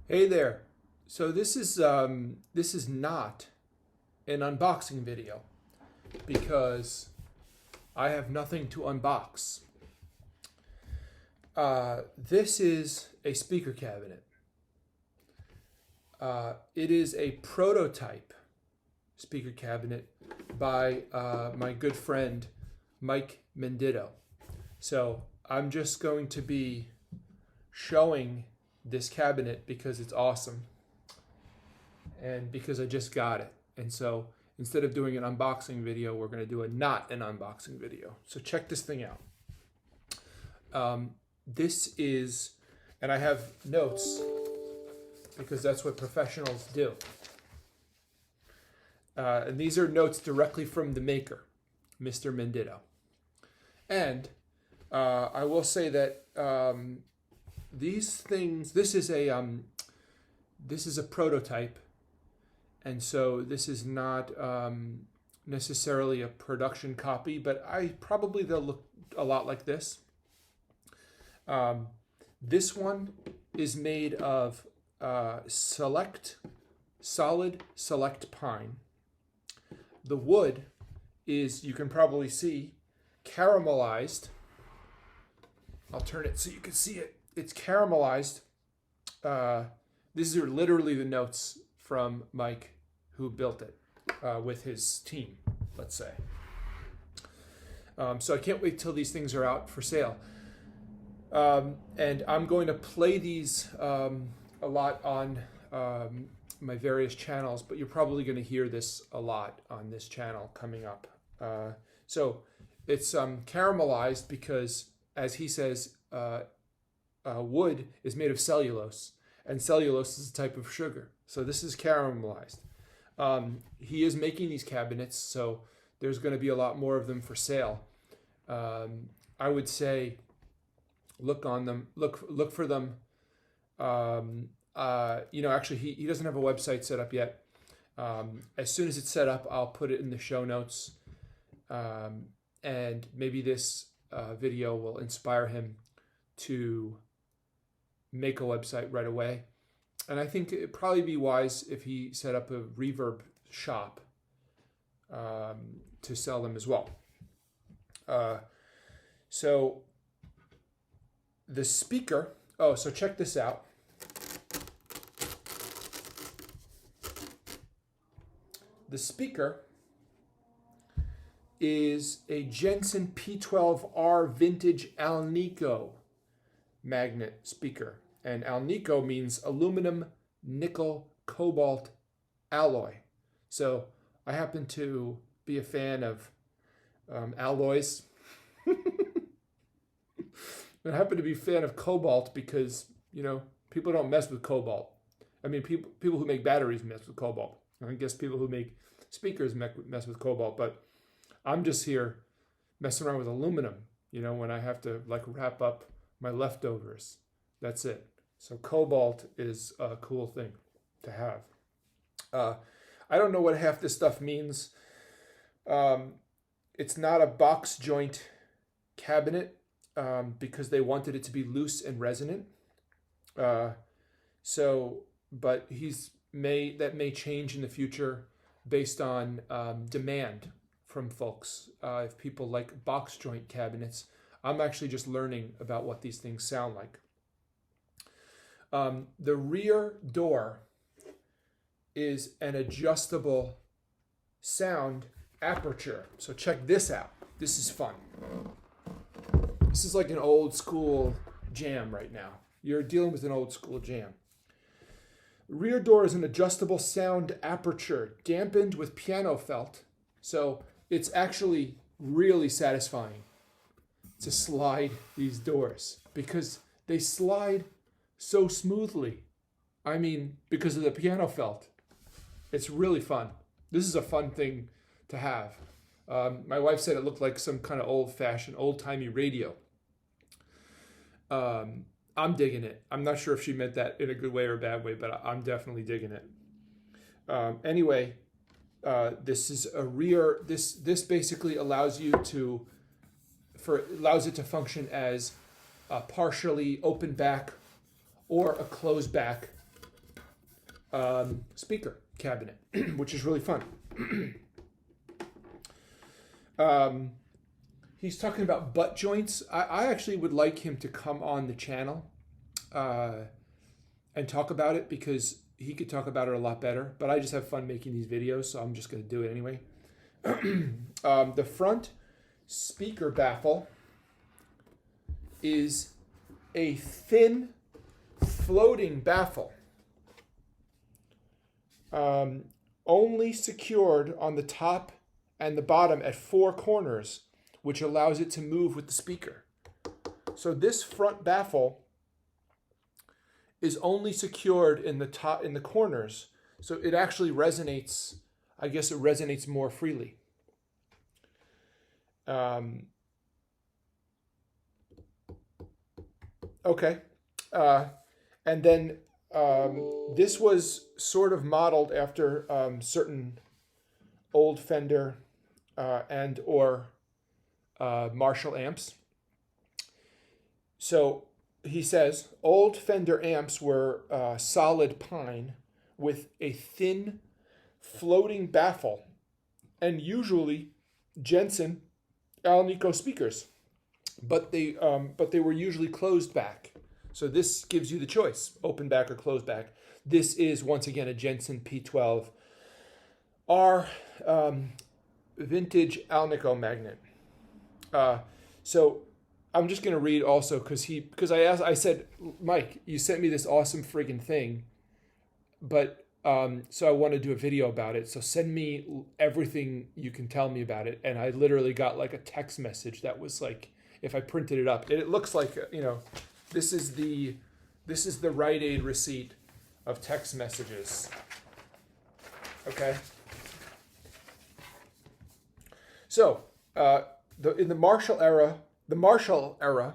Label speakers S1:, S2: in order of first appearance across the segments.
S1: Hey there. So this is not an unboxing video because I have nothing to unbox. This is a speaker cabinet. It is a prototype speaker cabinet by my good friend Mike Menditto. So I'm just going to be showing this cabinet because it's awesome and because I just got it. And so instead of doing an unboxing video, we're going to do a not an unboxing video. So check this thing out. This is, and I have notes because that's what professionals do. And these are notes directly from the maker, Mr. Menditto. And I will say that these things, this is a prototype, and so this is not necessarily a production copy, but they'll look a lot like this. This one is made of solid select pine. The wood is, you can probably see, caramelized. I'll turn it so you can see it. It's caramelized. These are literally the notes from Mike, who built it with his team, let's say. So I can't wait till these things are out for sale. And I'm going to play these a lot on my various channels, but you're probably going to hear this a lot on this channel coming up. So it's caramelized because, as he says, wood is made of cellulose, and cellulose is a type of sugar. So this is caramelized. He is making these cabinets, so there's going to be a lot more of them for sale. I would say look on them, look for them. Actually, he doesn't have a website set up yet. As soon as it's set up, I'll put it in the show notes, and maybe this video will inspire him to make a website right away. And I think it'd probably be wise if he set up a Reverb shop to sell them as well. So the speaker, so check this out. The speaker is a Jensen P12R vintage alnico magnet speaker. And alnico means aluminum, nickel, cobalt alloy. So I happen to be a fan of alloys. I happen to be a fan of cobalt because, people don't mess with cobalt. I mean, people who make batteries mess with cobalt. I guess people who make speakers mess with cobalt, but I'm just here messing around with aluminum, when I have to wrap up my leftovers. That's it. So cobalt is a cool thing to have. I don't know what half this stuff means. It's not a box joint cabinet because they wanted it to be loose and resonant. But that may change in the future based on demand from folks. If people like box joint cabinets, I'm actually just learning about what these things sound like. The rear door is an adjustable sound aperture. So check this out. This is fun. This is like an old school jam right now. You're dealing with an old school jam. Rear door is an adjustable sound aperture, dampened with piano felt. So it's actually really satisfying to slide these doors because they slide so smoothly. I mean, because of the piano felt. It's really fun. This is a fun thing to have. My wife said it looked like some kind of old-fashioned, old-timey radio. I'm digging it. I'm not sure if she meant that in a good way or a bad way, but I'm definitely digging it. Anyway, this is a rear. This basically allows it to function as a partially open back or a closed back speaker cabinet, which is really fun. He's talking about butt joints. I actually would like him to come on the channel and talk about it, because he could talk about it a lot better. But I just have fun making these videos, so I'm just going to do it anyway. The front speaker baffle is a thin floating baffle, only secured on the top and the bottom at 4 corners, which allows it to move with the speaker. So this front baffle is only secured in the top, in the corners, so it actually resonates. I guess it resonates more freely. Okay, and then this was sort of modeled after certain old Fender and or Marshall amps. So he says old Fender amps were solid pine with a thin floating baffle, and usually Jensen alnico speakers, but they were usually closed back. So this gives you the choice, open back or closed back. This is once again a Jensen P12 R vintage alnico magnet. So I'm just going to read also because I said, Mike, you sent me this awesome friggin' thing, but so I want to do a video about it. So send me everything you can tell me about it. And I literally got like a text message that was like, if I printed it up, it looks like, this is the Rite Aid receipt of text messages. Okay. So in the Marshall era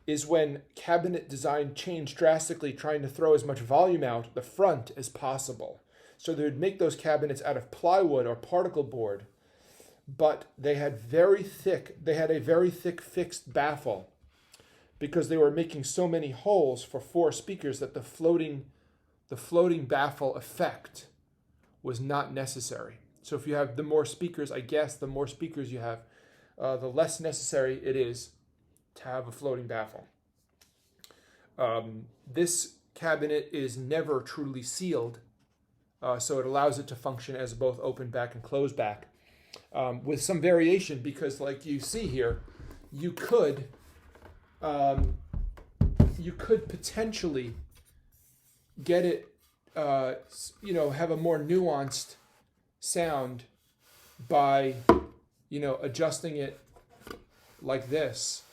S1: is when cabinet design changed drastically, trying to throw as much volume out the front as possible. So they would make those cabinets out of plywood or particle board, but they had a very thick fixed baffle, because they were making so many holes for 4 speakers that the floating baffle effect was not necessary. So if you have the more speakers, I guess the more speakers you have, the less necessary it is to have a floating baffle. This cabinet is never truly sealed, so it allows it to function as both open back and closed back, with some variation, because like you see here, you could potentially get it, have a more nuanced sound by, adjusting it like this.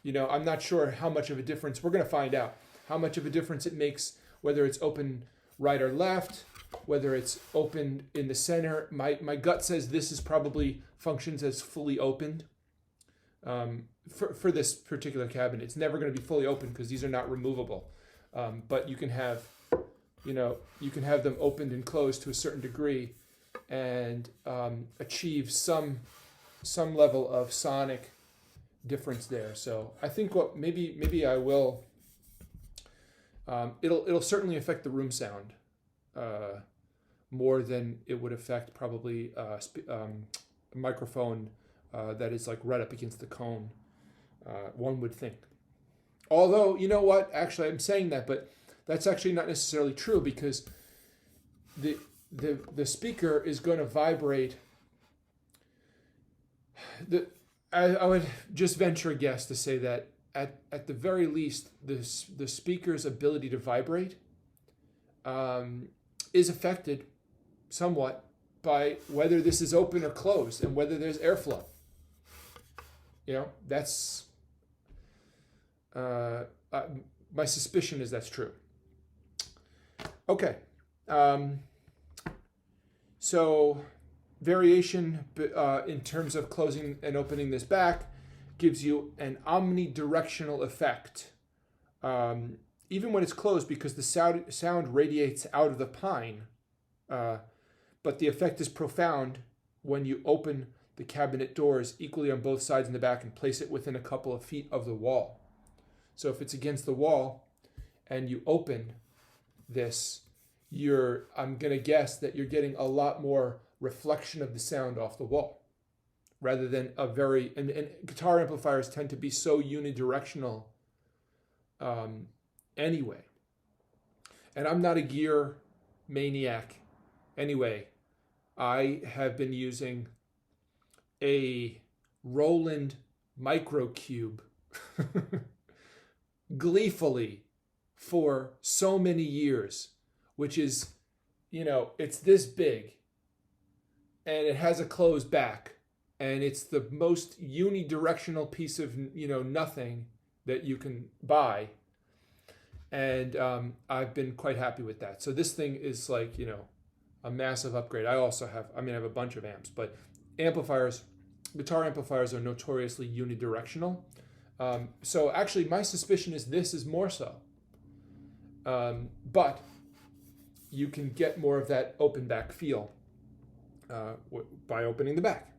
S1: I'm not sure how much of a difference. We're going to find out how much of a difference it makes, whether it's open right or left, whether it's open in the center. My gut says this is probably functions as fully opened. For this particular cabinet, it's never going to be fully open because these are not removable. But you can have them opened and closed to a certain degree, and achieve some level of sonic difference there. So I think maybe I will. It'll certainly affect the room sound more than it would affect probably a microphone that is like right up against the cone. One would think. Although, you know what? Actually, I'm saying that, but that's actually not necessarily true, because the speaker is going to vibrate. I would just venture a guess to say that at the very least, the speaker's ability to vibrate is affected somewhat by whether this is open or closed and whether there's airflow. That's my suspicion is that's true. Okay. So variation in terms of closing and opening this back gives you an omnidirectional effect, even when it's closed, because the sound radiates out of the pine, but the effect is profound when you open the cabinet doors equally on both sides in the back and place it within a couple of feet of the wall. So if it's against the wall and you open this, I'm going to guess that you're getting a lot more reflection of the sound off the wall rather than and guitar amplifiers tend to be so unidirectional anyway. And I'm not a gear maniac anyway. I have been using a Roland Microcube gleefully for so many years, which is, it's this big and it has a closed back and it's the most unidirectional piece of, nothing that you can buy. And I've been quite happy with that. So this thing is like, a massive upgrade. I have a bunch of amps, but guitar amplifiers are notoriously unidirectional. So actually my suspicion is this is more so. But you can get more of that open back feel by opening the back.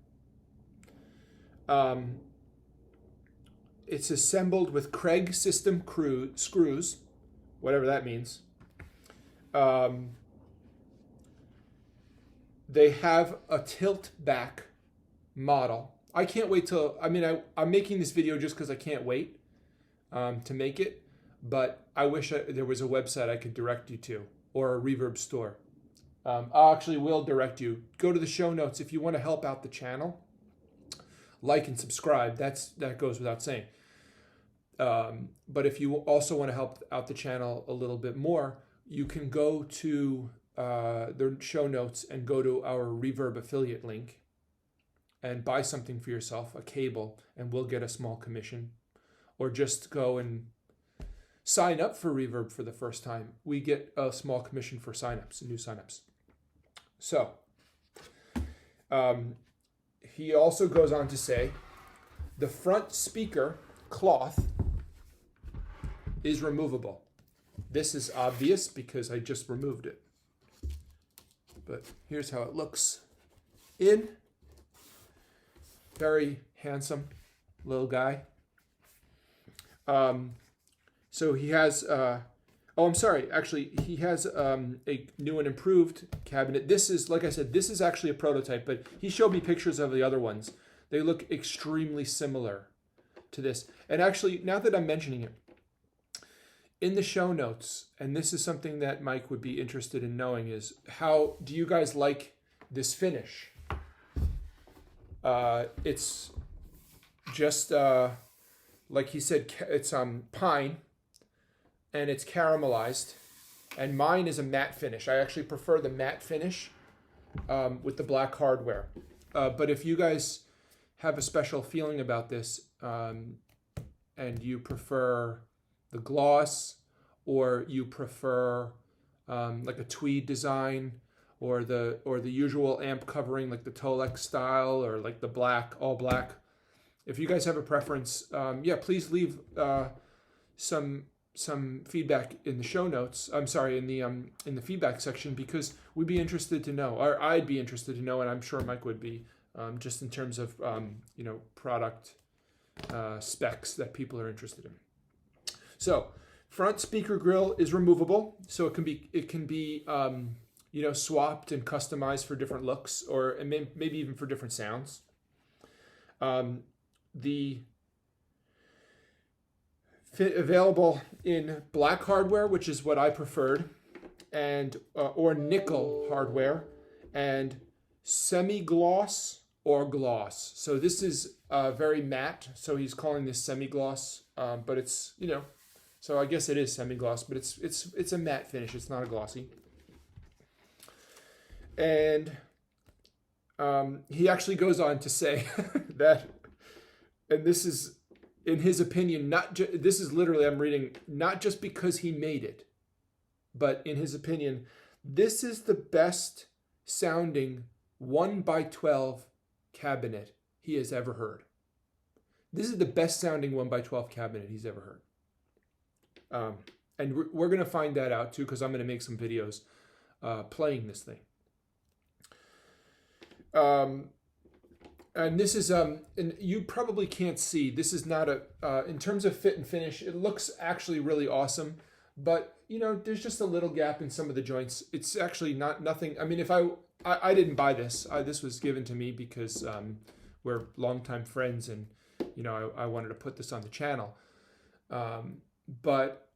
S1: It's assembled with Craig system screws, whatever that means. They have a tilt back model. I can't wait till, I'm making this video just because I can't wait to make it, but I wish there was a website I could direct you to, or a Reverb store. I actually will direct you. Go to the show notes if you want to help out the channel. Like and subscribe. That goes without saying. But if you also want to help out the channel a little bit more, you can go to the show notes and go to our Reverb affiliate link and buy something for yourself, a cable, and we'll get a small commission. Or just go and sign up for Reverb for the first time. We get a small commission for signups, new signups. So, he also goes on to say, the front speaker cloth is removable. This is obvious because I just removed it. But here's how it looks in. Very handsome little guy. So he has, actually, he has a new and improved cabinet. This is, like I said, this is actually a prototype, but he showed me pictures of the other ones. They look extremely similar to this. And actually, now that I'm mentioning it, in the show notes, and this is something that Mike would be interested in knowing, is how do you guys like this finish? It's just, like he said, it's pine, and it's caramelized, and mine is a matte finish. I actually prefer the matte finish with the black hardware. But if you guys have a special feeling about this, and you prefer the gloss, or you prefer like a tweed design, or the usual amp covering like the Tolex style, or like the black, all black. If you guys have a preference, please leave some feedback in the show notes. I'm sorry, in the feedback section, because we'd be interested to know, or I'd be interested to know, and I'm sure Mike would be, just in terms of product specs that people are interested in. So, front speaker grill is removable, so it can be swapped and customized for different looks, or maybe even for different sounds. The available in black hardware, which is what I preferred, and or nickel hardware, and semi-gloss or gloss. So this is very matte, so he's calling this semi-gloss, but it's so I guess it is semi-gloss, but it's a matte finish. It's not a glossy. And he actually goes on to say that, and this is, in his opinion, this is literally, I'm reading, not just because he made it, but in his opinion, this is the best sounding 1x12 cabinet he has ever heard. This is the best sounding 1x12 cabinet he's ever heard. And we're going to find that out too, because I'm going to make some videos playing this thing. And this is, and you probably can't see, this is not in terms of fit and finish, it looks actually really awesome, but you know, there's just a little gap in some of the joints. It's actually nothing. I mean, if I didn't buy this. This was given to me because we're longtime friends, and you know, I wanted to put this on the channel. But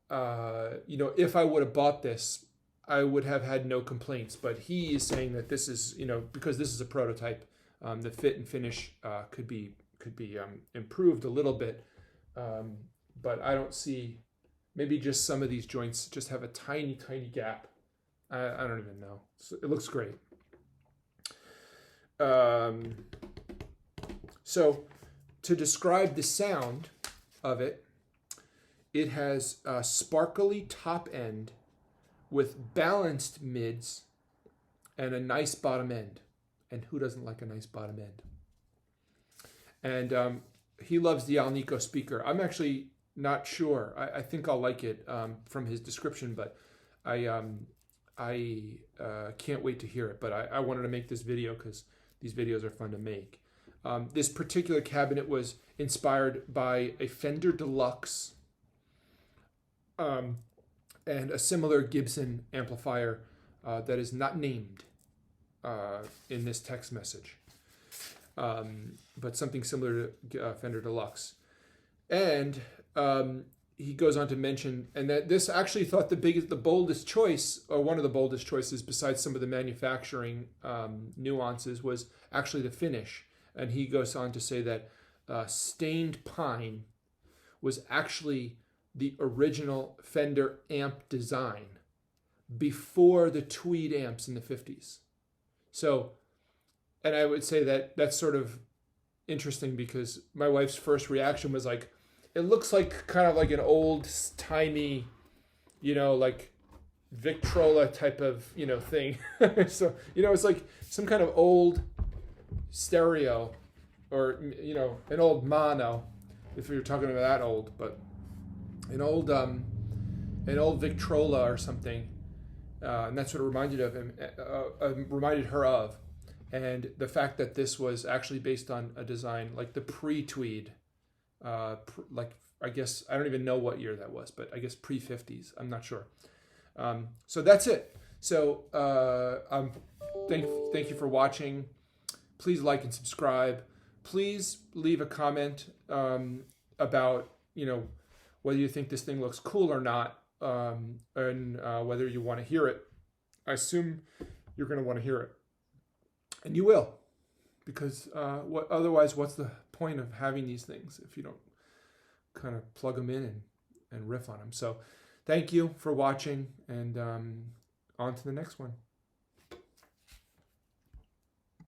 S1: you know, if I would have bought this, I would have had no complaints. But he is saying that this is, you know, because this is a prototype, the fit and finish could be improved a little bit. But I don't see. Maybe just some of these joints just have a tiny gap. I don't even know. So it looks great. So to describe the sound of it, it has a sparkly top end with balanced mids and a nice bottom end. And who doesn't like a nice bottom end? And he loves the alnico speaker. I'm actually not sure. I think I'll like it from his description, but I can't wait to hear it. But I wanted to make this video because these videos are fun to make. This particular cabinet was inspired by a Fender Deluxe and a similar Gibson amplifier that is not named in this text message, but something similar to Fender Deluxe. And he goes on to mention, and that this actually thought the boldest choice, or one of the boldest choices besides some of the manufacturing nuances, was actually the finish. And he goes on to say that stained pine was actually the original Fender amp design before the tweed amps in the 50s. So, and I would say that that's sort of interesting because my wife's first reaction was like, it looks like kind of like an old timey, you know, like Victrola type of, you know, thing. So, you know, it's like some kind of old stereo, or, you know, an old mono, if you're talking about that old, but an old Victrola or something. And that's what it reminded her of. And the fact that this was actually based on a design like the pre-tweed, like, I guess, I don't even know what year that was, but I guess pre-50s. I'm not sure. So that's it. So thank you for watching. Please like and subscribe. Please leave a comment about, you know, whether you think this thing looks cool or not, and whether you want to hear it. I assume you're going to want to hear it. And you will, because otherwise, what's the point of having these things if you don't kind of plug them in and riff on them? So thank you for watching, and on to the next one.